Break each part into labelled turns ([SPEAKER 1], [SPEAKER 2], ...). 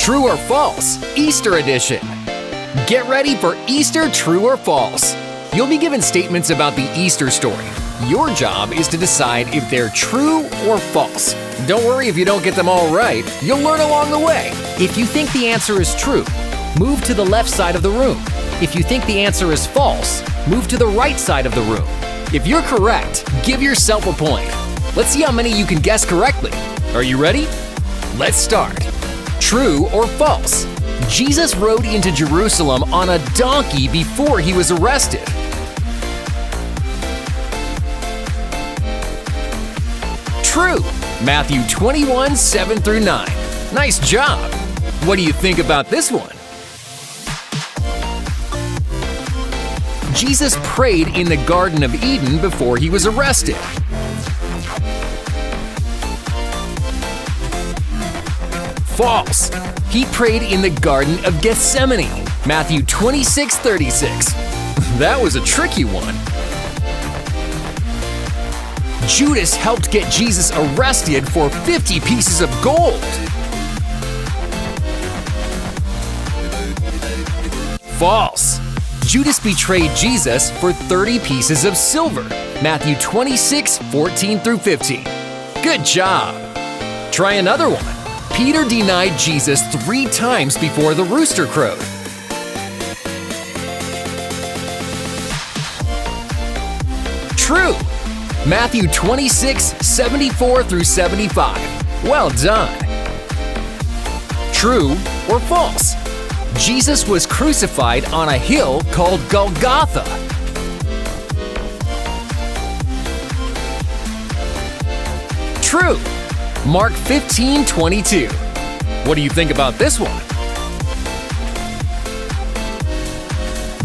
[SPEAKER 1] True or false, Easter edition. Get ready for Easter True or False. You'll be given statements about the Easter story. Your job is to decide if they're true or false. Don't worry if you don't get them all right. You'll learn along the way. If you think the answer is true, move to the left side of the room. If you think the answer is false, move to the right side of the room. If you're correct, give yourself a point. Let's see how many you can guess correctly. Are you ready? Let's start. True or false? Jesus rode into Jerusalem on a donkey before he was arrested. True. Matthew 21, 7 through 9. Nice job. What do you think about this one? Jesus prayed in the Garden of Eden before he was arrested. False. He prayed in the Garden of Gethsemane. Matthew 26, 36. That was a tricky one. Judas helped get Jesus arrested for 50 pieces of gold. False. Judas betrayed Jesus for 30 pieces of silver. Matthew 26, 14 through 15. Good job. Try another one. Peter denied Jesus 3 times before the rooster crowed. True. Matthew 26, 74 through 75. Well done. True or false? Jesus was crucified on a hill called Golgotha. True. Mark 15, 22. What do you think about this one?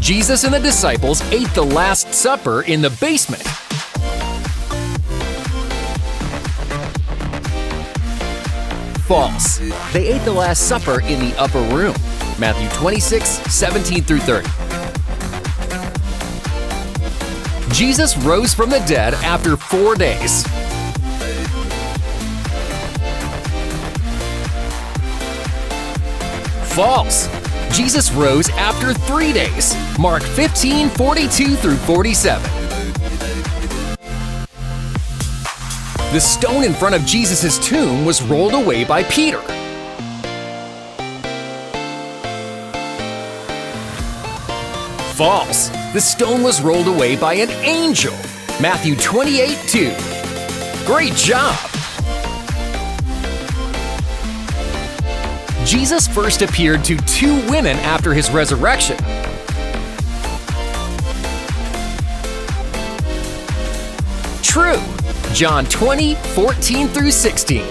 [SPEAKER 1] Jesus and the disciples ate the Last Supper in the basement. False. They ate the Last Supper in the upper room. Matthew 26, 17 through 30. Jesus rose from the dead after 4 days. False. Jesus rose after 3 days. Mark 15, 42 through 47. The stone in front of Jesus' tomb was rolled away by Peter. False. The stone was rolled away by an angel. Matthew 28, 2. Great job! Jesus first appeared to 2 women after his resurrection. True. John 20, 14 through 16.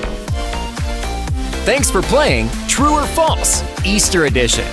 [SPEAKER 1] Thanks for playing True or False, Easter edition.